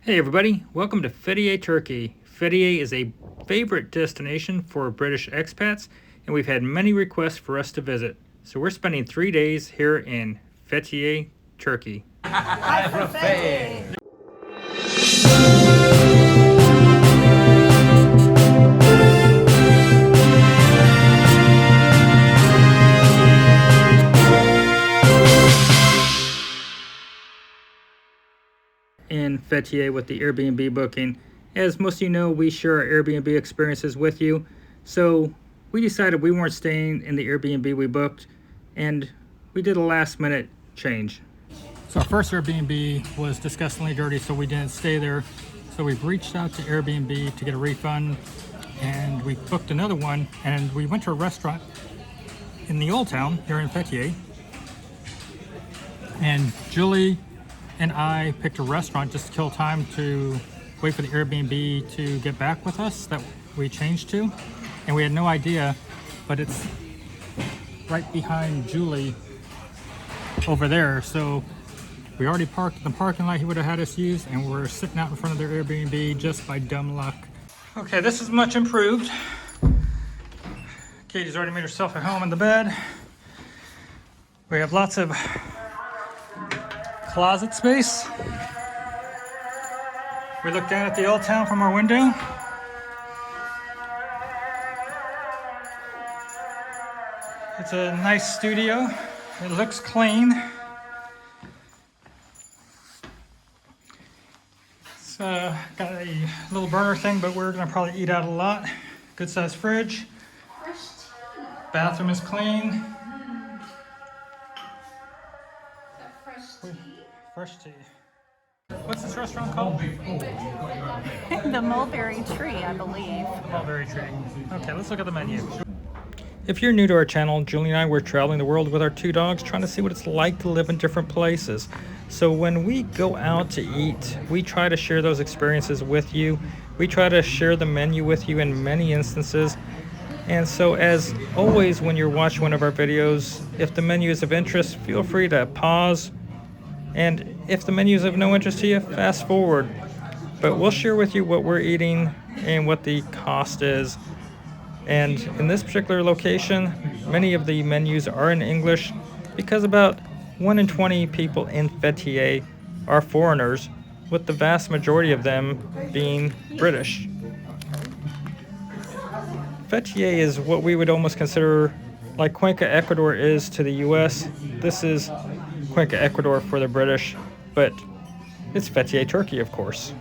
Hey everybody, welcome to Fethiye Turkey. Fethiye is a favorite destination for British expats, and we've had many requests for us to visit. So we're spending 3 days here in Fethiye, Turkey. Hi from Fethiye. In Fethiye with the Airbnb booking. As most of you know, we share our Airbnb experiences with you. So we decided we weren't staying in the Airbnb we booked, and we did a last minute change. So our first Airbnb was disgustingly dirty, so we didn't stay there. So we've reached out to Airbnb to get a refund, and we booked another one, and we went to a restaurant in the old town here in Fethiye. And Julie and I picked a restaurant just to kill time to wait for the Airbnb to get back with us that we changed to. And we had no idea, but it's right behind Julie over there. So we already parked in the parking lot he would have had us use, and we're sitting out in front of their Airbnb just by dumb luck. Okay, this is much improved. Katie's already made herself at home in the bed. We have lots of closet space. We look down at the old town from our window. It's a nice studio. It looks clean. It's got a little burner thing, but we're gonna probably eat out a lot. Good sized fridge. Bathroom is clean. Fresh tea. What's this restaurant called? The mulberry tree, I believe. Mulberry tree. Okay, let's look at the menu. If you're new to our channel, Julie and I were traveling the world with our two dogs, trying to see what it's like to live in different places. So when we go out to eat, we try to share those experiences with you. We try to share the menu with you in many instances. And so as always, when you're watching one of our videos, if the menu is of interest, feel free to pause. And if the menu is of no interest to you, fast forward. But we'll share with you what we're eating and what the cost is. And in this particular location, many of the menus are in English because about 1 in 20 people in Fethiye are foreigners, with the vast majority of them being British. Fethiye is what we would almost consider like Cuenca, Ecuador is to the US. This is Cuenca, Ecuador for the British, but it's Fethiye, Turkey, of course.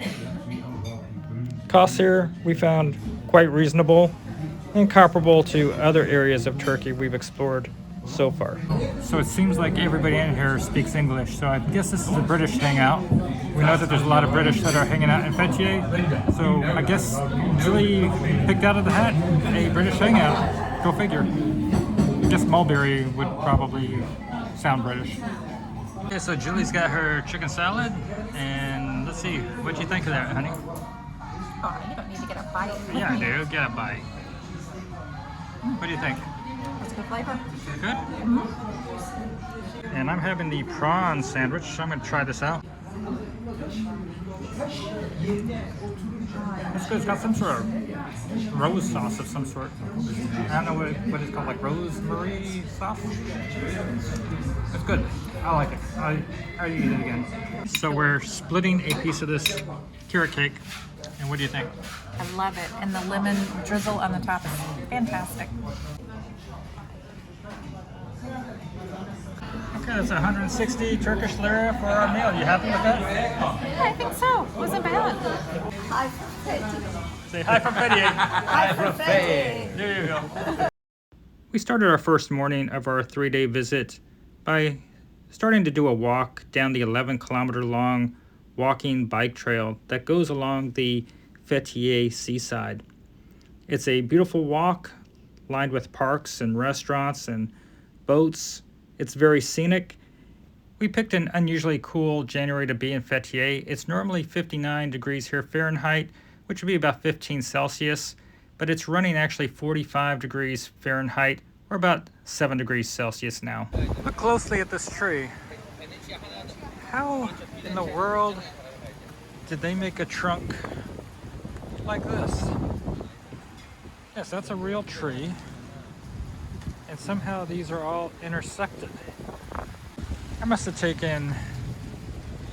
Costs here we found quite reasonable and comparable to other areas of Turkey we've explored so far. So it seems like everybody in here speaks English, so I guess this is a British hangout. We know that there's a lot of British that are hanging out in Fethiye, so I guess Julie picked out of the hat a British hangout. Go figure. I guess mulberry would probably sound British. Okay, so Julie's got her chicken salad, and let's see, what'd you think of that, honey? Oh, you don't need to get a bite. Yeah, I do. Get a bite. What do you think? That's good flavor. Good? And I'm having the prawn sandwich, so I'm going to try this out. It's good. It's got some sort of rose sauce of some sort. I don't know what it's called, like rosemary sauce? It's good. I like it. I'll eat it again. So we're splitting a piece of this carrot cake. And what do you think? I love it. And the lemon drizzle on the top is fantastic. Okay, that's 160 Turkish lira for our meal. You happy with that? Yeah, I think so. Wasn't bad. Hi from Fethiye. Say hi from Fethiye. Hi from Fethiye. There you go. We started our first morning of our 3-day visit by starting to do a walk down the 11-kilometer long walking bike trail that goes along the Fethiye seaside. It's a beautiful walk lined with parks and restaurants and boats. It's very scenic. We picked an unusually cool January to be in Fethiye. It's normally 59 degrees here Fahrenheit, which would be about 15 Celsius, but it's running actually 45 degrees Fahrenheit, or about 7 degrees Celsius now. Look closely at this tree. How in the world did they make a trunk like this? Yes, that's a real tree. And somehow these are all intersected. I must have taken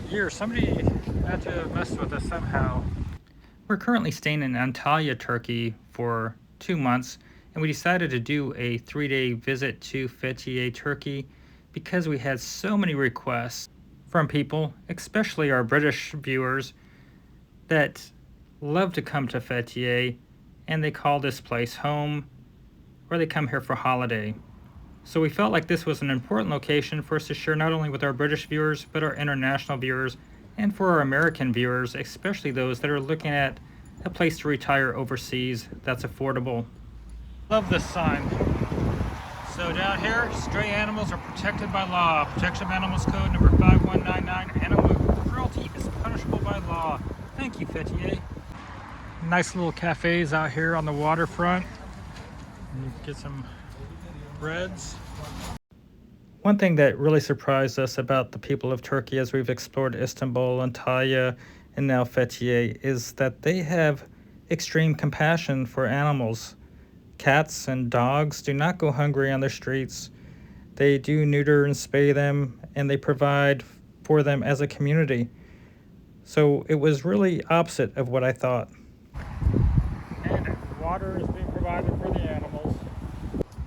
years. Somebody had to have messed with us somehow. We're currently staying in Antalya, Turkey for 2 months, and we decided to do a 3-day visit to Fethiye, Turkey, because we had so many requests from people, especially our British viewers, that love to come to Fethiye, and they call this place home, or they come here for holiday. So we felt like this was an important location for us to share not only with our British viewers, but our international viewers, and for our American viewers, especially those that are looking at a place to retire overseas that's affordable. Love this sign. So down here, stray animals are protected by law. Protection of Animals Code number 5199. Animal cruelty is punishable by law. Thank you, Fethiye. Nice little cafes out here on the waterfront. And you can get some breads. One thing that really surprised us about the people of Turkey as we've explored Istanbul, Antalya, and now Fethiye is that they have extreme compassion for animals. Cats and dogs do not go hungry on the streets. They do neuter and spay them, and they provide for them as a community. So it was really opposite of what I thought. And water is being provided for the animals.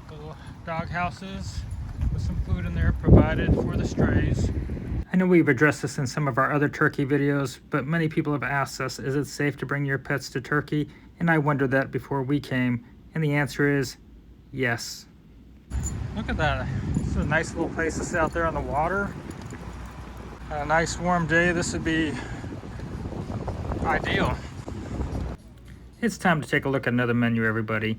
Little dog houses with some food in there provided for the strays. I know we've addressed this in some of our other Turkey videos, but many people have asked us, is it safe to bring your pets to Turkey? And I wondered that before we came. And the answer is yes. Look at that. This is a nice little place to sit out there on the water. On a nice warm day, this would be ideal. It's time to take a look at another menu, everybody.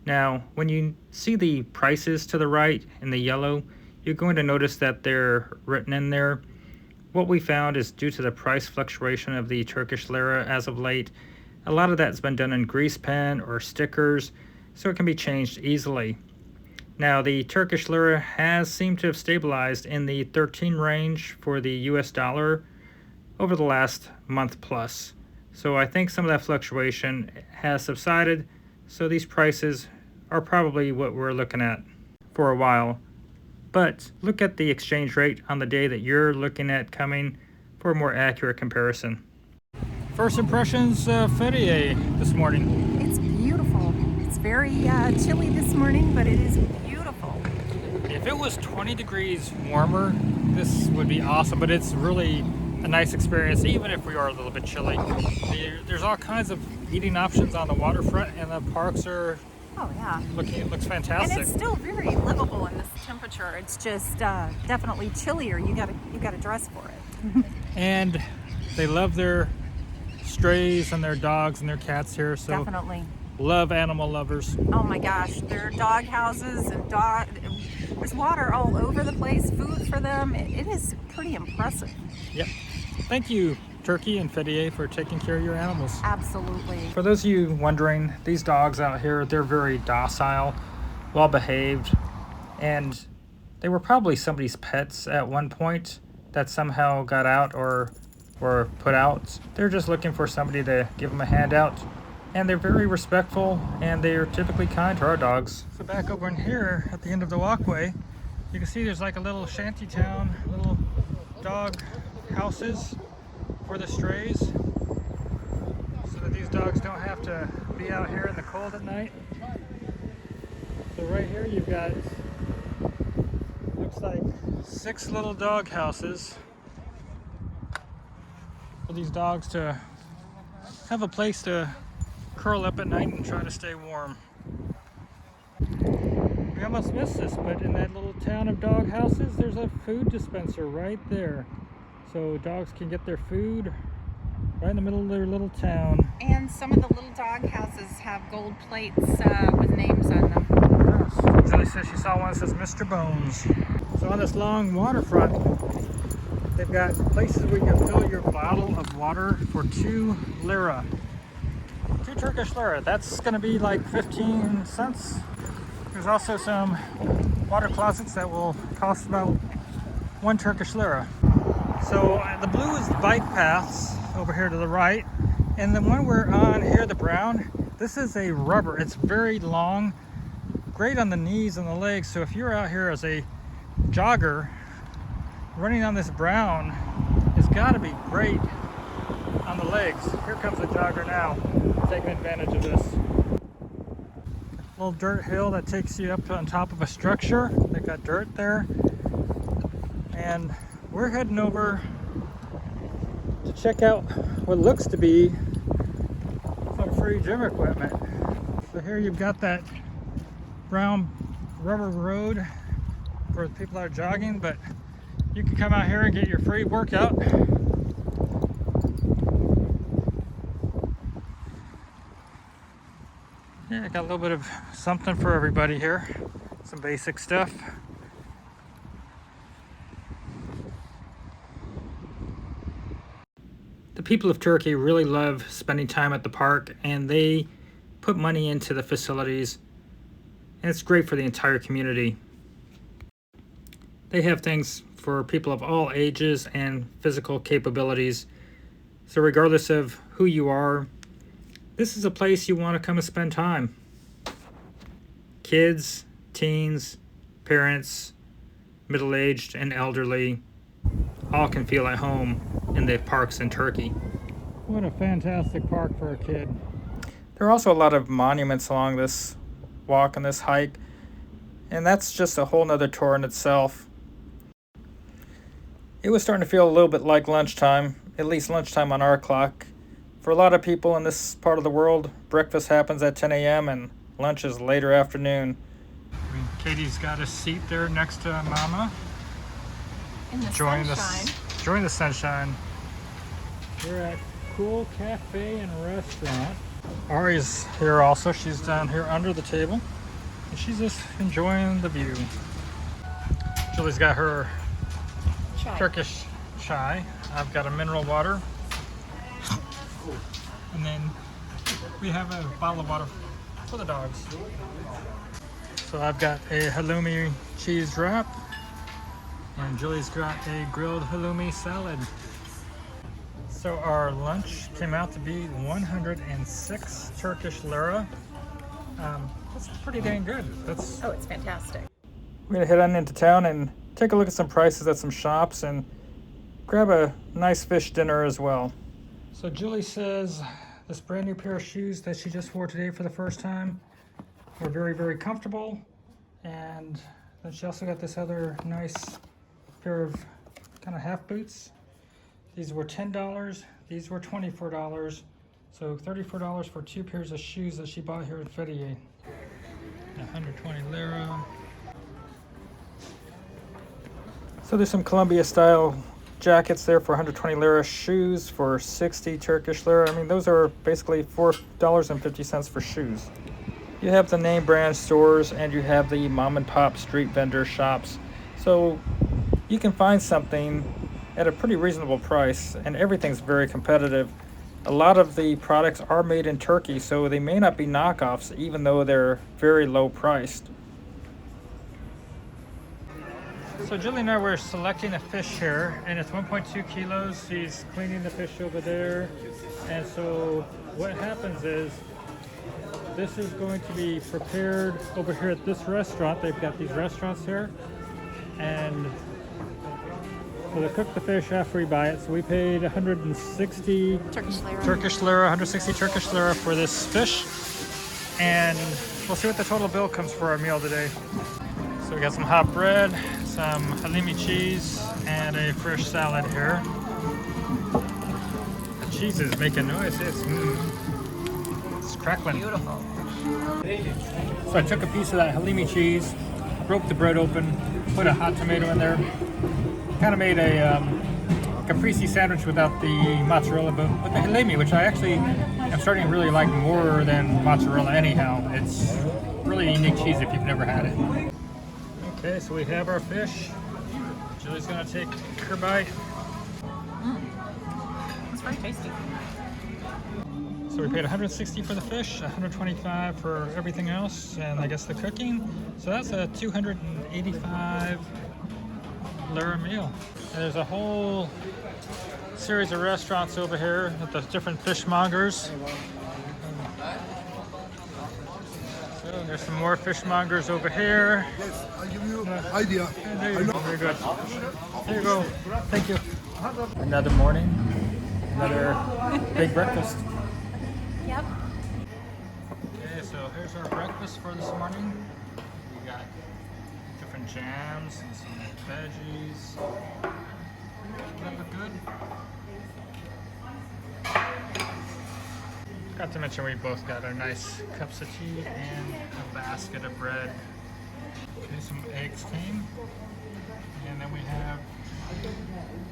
Now, when you see the prices to the right in the yellow, you're going to notice that they're written in there. What we found is due to the price fluctuation of the Turkish lira as of late, a lot of that's been done in grease pen or stickers, so it can be changed easily. Now, the Turkish lira has seemed to have stabilized in the 13 range for the US dollar over the last month plus. So I think some of that fluctuation has subsided, so these prices are probably what we're looking at for a while. But look at the exchange rate on the day that you're looking at coming for a more accurate comparison. First impressions of Fethiye this morning. It's beautiful. It's very chilly this morning, but it is beautiful. If it was 20 degrees warmer, this would be awesome, but it's really a nice experience, even if we are a little bit chilly. There's all kinds of eating options on the waterfront, and the parks are it looks fantastic. And it's still very livable in this temperature. It's just definitely chillier. You gotta dress for it. And they love their strays and their dogs and their cats here, so Definitely. Love animal lovers. Oh my gosh, there are dog houses and there's water all over the place, food for them. It is pretty impressive. Yep. Thank you, Turkey and Fethiye, for taking care of your animals. Absolutely. For those of you wondering, these dogs out here, they're very docile, well behaved, and they were probably somebody's pets at one point that somehow got out or were put out. They're just looking for somebody to give them a handout, and they're very respectful, and they're typically kind to our dogs. So back over in here at the end of the walkway, you can see there's like a little shanty town, little dog houses for the strays, so that these dogs don't have to be out here in the cold at night. So right here you've got, looks like 6 little dog houses for these dogs to have a place to curl up at night and try to stay warm. We almost missed this, but in that little town of dog houses, there's a food dispenser right there. So dogs can get their food right in the middle of their little town. And some of the little dog houses have gold plates with names on them. Yes. Julie says she saw one that says Mr. Bones. So on this long waterfront, they've got places where you can fill your bottle of water for 2 lira. 2 Turkish lira. That's going to be like 15 cents. There's also some water closets that will cost about 1 Turkish lira. So the blue is the bike paths over here to the right. And the one we're on here, the brown, this is a rubber. It's very long, great on the knees and the legs. So if you're out here as a jogger, running on this brown, it's got to be great on the legs. Here comes the jogger now, taking advantage of this. Little dirt hill that takes you up on top of a structure. They've got dirt there. And we're heading over to check out what looks to be some free gym equipment. So here you've got that brown rubber road for people that are jogging, but you can come out here and get your free workout. Yeah, I got a little bit of something for everybody here. Some basic stuff. The people of Turkey really love spending time at the park, and they put money into the facilities, and it's great for the entire community. They have things for people of all ages and physical capabilities. So regardless of who you are, this is a place you want to come and spend time. Kids, teens, parents, middle-aged and elderly, all can feel at home in the parks in Turkey. What a fantastic park for a kid. There are also a lot of monuments along this walk and this hike, and that's just a whole nother tour in itself. It was starting to feel a little bit like lunchtime, at least lunchtime on our clock. For a lot of people in this part of the world, breakfast happens at 10 a.m. and lunch is later afternoon. Katie's got a seat there next to Mama. In the sunshine. Enjoying the sunshine. We're at Cool Cafe and Restaurant. Ari's here also. She's down here under the table. And she's just enjoying the view. Julie's got her Chai. Turkish chai. I've got a mineral water. And then we have a bottle of water for the dogs. So I've got a halloumi cheese wrap, and Julie's got a grilled halloumi salad. So our lunch came out to be 106 Turkish lira. That's pretty dang good. Oh, it's fantastic. We're gonna head on into town and take a look at some prices at some shops and grab a nice fish dinner as well. So Julie says this brand new pair of shoes that she just wore today for the first time were very, very comfortable. And then she also got this other nice pair of kind of half boots. These were $10, these were $24. So $34 for two pairs of shoes that she bought here in Fethiye. 120 lira. So there's some Columbia style jackets there for 120 lira, shoes for 60 Turkish lira. I mean, those are basically $4.50 for shoes. You have the name brand stores and you have the mom and pop street vendor shops. So you can find something at a pretty reasonable price, and everything's very competitive. A lot of the products are made in Turkey, so they may not be knockoffs, even though they're very low priced. So Julie and I were selecting a fish here, and it's 1.2 kilos. She's cleaning the fish over there. And so what happens is, this is going to be prepared over here at this restaurant. They've got these restaurants here. And so they cook the fish after we buy it. So we paid 160 Turkish lira, 160 Turkish lira for this fish. And we'll see what the total bill comes for our meal today. So we got some hot bread, some halloumi cheese, and a fresh salad here. The cheese is making noise. It's crackling. Beautiful. So I took a piece of that halloumi cheese, broke the bread open, put a hot tomato in there, kind of made a caprese sandwich without the mozzarella, but with the halloumi, which I actually am starting to really like more than mozzarella anyhow. It's really unique cheese if you've never had it. Okay, so we have our fish. Julie's gonna take her bite. It's very tasty. So we paid 160 for the fish, 125 for everything else, and I guess the cooking. So that's a 285 lira meal. And there's a whole series of restaurants over here with the different fishmongers. So there's some more fishmongers over here. Yes, I give you idea. There you go. Very good. There you go. Thank you. Another morning, another big breakfast. Yep. Okay, so here's our breakfast for this morning. We got different jams and some veggies. That look good. Forgot to mention we both got our nice cups of tea and a basket of bread. Okay, some eggs came. And then we have,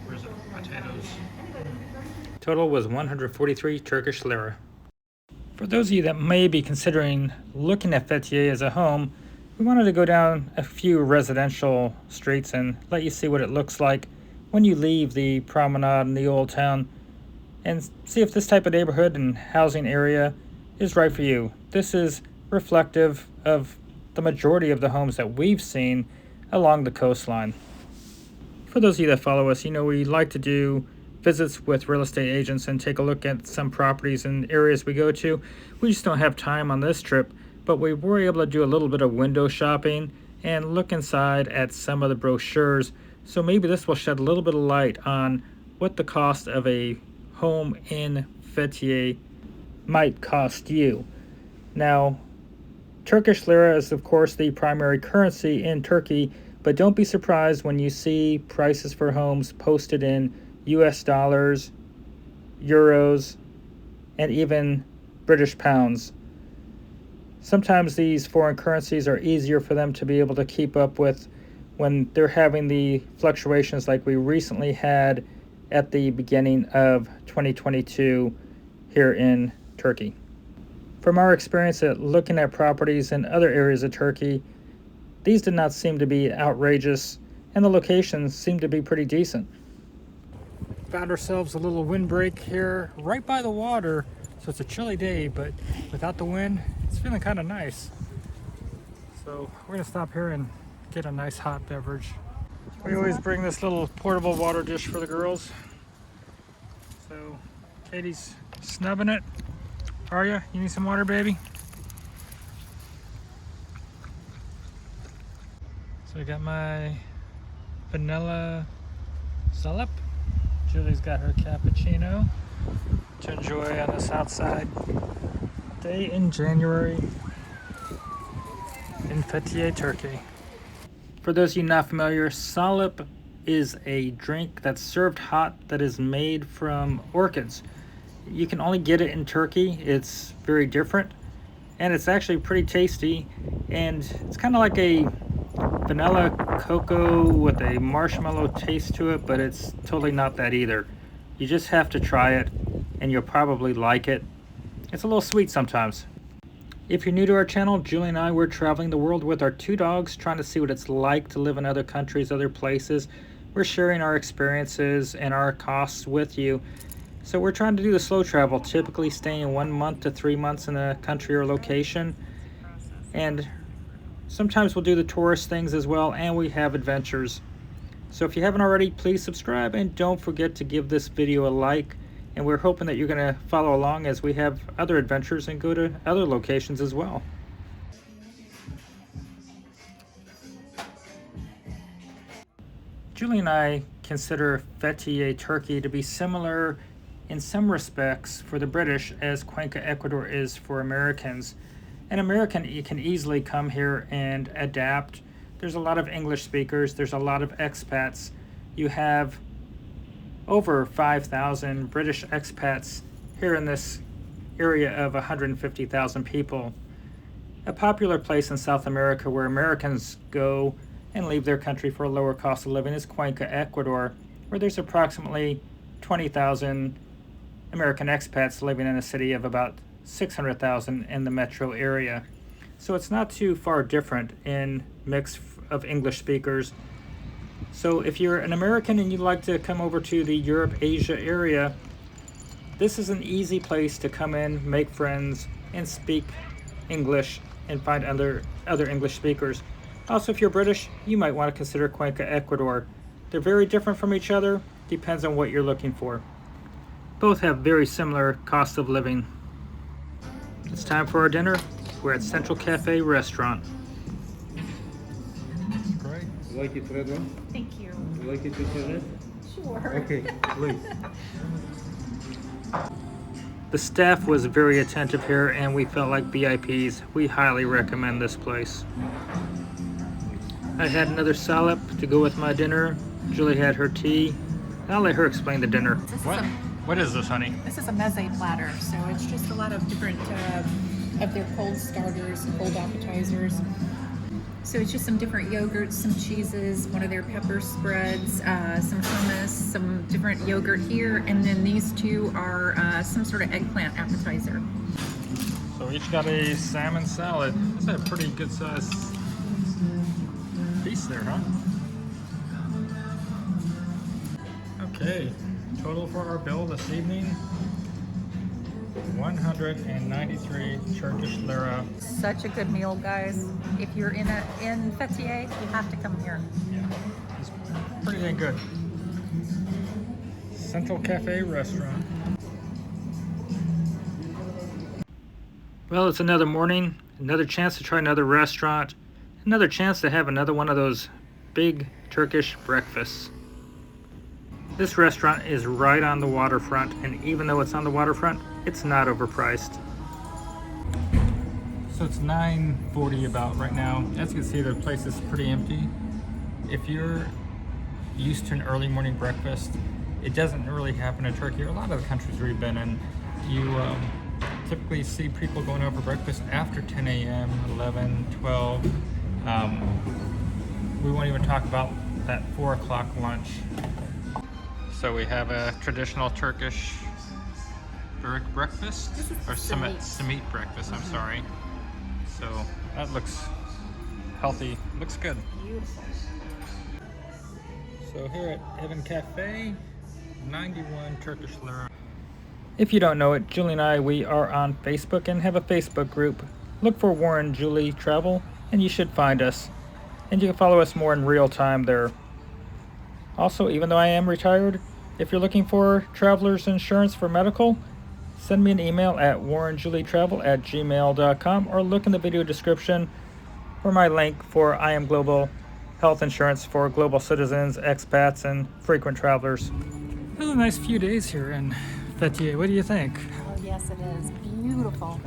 where's it? Potatoes. Total was 143 Turkish lira. For those of you that may be considering looking at Fethiye as a home, we wanted to go down a few residential streets and let you see what it looks like when you leave the promenade in the old town and see if this type of neighborhood and housing area is right for you. This is reflective of the majority of the homes that we've seen along the coastline. For those of you that follow us, you know we like to do visits with real estate agents and take a look at some properties and areas we go to. We just don't have time on this trip, but we were able to do a little bit of window shopping and look inside at some of the brochures. So maybe this will shed a little bit of light on what the cost of a home in Fethiye might cost you. Now, Turkish lira is of course the primary currency in Turkey, but don't be surprised when you see prices for homes posted in US dollars, euros, and even British pounds. Sometimes these foreign currencies are easier for them to be able to keep up with when they're having the fluctuations like we recently had at the beginning of 2022 here in Turkey. From our experience at looking at properties in other areas of Turkey, these did not seem to be outrageous, and the locations seemed to be pretty decent. Found ourselves a little windbreak here right by the water, so it's a chilly day, but without the wind, it's feeling kind of nice. So we're gonna stop here and get a nice hot beverage. We always bring this little portable water dish for the girls. So Katie's snubbing it. Are you? You need some water, baby? So I got my vanilla salep. Julie's got her cappuccino to enjoy on this outside day in January in Fethiye, Turkey. For those of you not familiar, salep is a drink that's served hot that is made from orchids. You can only get it in Turkey. It's very different and it's actually pretty tasty, and it's kind of like a vanilla cocoa with a marshmallow taste to it, but it's totally not that either. You just have to try it and you'll probably like it. It's a little sweet sometimes. If you're new to our channel, Julie and I, we're traveling the world with our two dogs, trying to see what it's like to live in other countries, other places. We're sharing our experiences and our costs with you. So we're trying to do the slow travel, typically staying 1 month to 3 months in a country or location. And sometimes we'll do the tourist things as well, and we have adventures. So if you haven't already, please subscribe and don't forget to give this video a like. And we're hoping that you're going to follow along as we have other adventures and go to other locations as well. Julie and I consider Fethiye, Turkey to be similar in some respects for the British as Cuenca, Ecuador is for Americans. An American can easily come here and adapt. There's a lot of English speakers. There's a lot of expats. You have over 5,000 British expats here in this area of 150,000 people. A popular place in South America where Americans go and leave their country for a lower cost of living is Cuenca, Ecuador, where there's approximately 20,000 American expats living in a city of about 600,000 in the metro area. So it's not too far different in mix of English speakers. So if you're an American and you'd like to come over to the Europe-Asia area, this is an easy place to come in, make friends, and speak English and find other English speakers. Also, if you're British, you might want to consider Cuenca, Ecuador. They're very different from each other, depends on what you're looking for. Both have very similar cost of living. It's time for our dinner. We're at Central Cafe Restaurant. Great. You like it red one? Thank you. You like it with the red? Sure. Okay, please. The staff was very attentive here and we felt like VIPs. We highly recommend this place. I had another salad to go with my dinner. Julie had her tea. I'll let her explain the dinner. What is this, honey? This is a meze platter, so it's just a lot of different of their cold starters, cold appetizers. So it's just some different yogurts, some cheeses, one of their pepper spreads, some hummus, some different yogurt here, and then these two are some sort of eggplant appetizer. So each got a salmon salad. That's a pretty good size piece there, huh? Okay, total for our bill this evening, 193 Turkish lira. Such a good meal, guys. If you're in Fethiye, you have to come here. Yeah, it's pretty dang good. Central Cafe Restaurant. Well, it's another morning, another chance to try another restaurant, another chance to have another one of those big Turkish breakfasts. This restaurant is right on the waterfront, and even though it's on the waterfront, it's not overpriced. So it's 9:40 about right now. As you can see, the place is pretty empty. If you're used to an early morning breakfast, it doesn't really happen in Turkey or a lot of the countries we've been in. You typically see people going out for breakfast after 10 a.m., 11, 12. We won't even talk about that 4 o'clock lunch. So we have a traditional Turkish breakfast, or simit breakfast, I'm sorry. So that looks healthy, looks good. Beautiful. So here at Evan Cafe, 91 Turkish lira. If you don't know it, Julie and I, we are on Facebook and have a Facebook group. Look for Warren Julie Travel and you should find us. And you can follow us more in real time there. Also, even though I am retired, if you're looking for traveler's insurance for medical, send me an email at warrenjulietravel@gmail.com or look in the video description for my link for I Am Global health insurance for global citizens, expats, and frequent travelers. It was a nice few days here in Fethiye. What do you think? Oh yes, it is. Beautiful.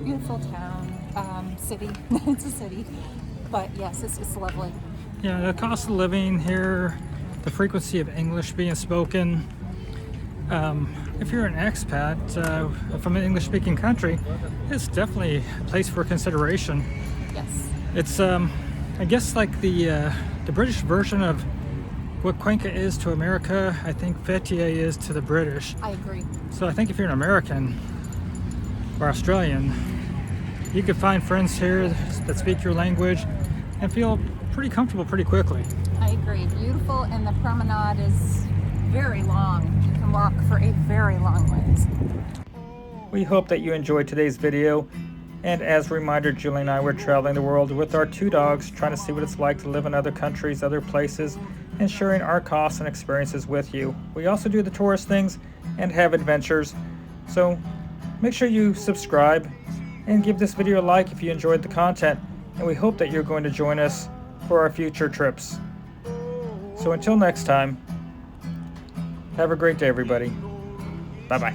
Beautiful town, city. It's a city. But yes, it's lovely. Yeah, the cost of living here, the frequency of English being spoken. If you're an expat from an English-speaking country, it's definitely a place for consideration. Yes. It's, I guess, like the British version of what Cuenca is to America. I think Fethiye is to the British. I agree. So I think if you're an American or Australian, you could find friends here that speak your language and feel pretty comfortable pretty quickly. I agree. Beautiful, and the promenade is very long. You can walk for a very long ways. We hope that you enjoyed today's video. And as a reminder, Julie and I were traveling the world with our 2 dogs, trying to see what it's like to live in other countries, other places, and sharing our costs and experiences with you. We also do the tourist things and have adventures. So make sure you subscribe and give this video a like if you enjoyed the content. And we hope that you're going to join us for our future trips. So until next time, have a great day, everybody. Bye-bye.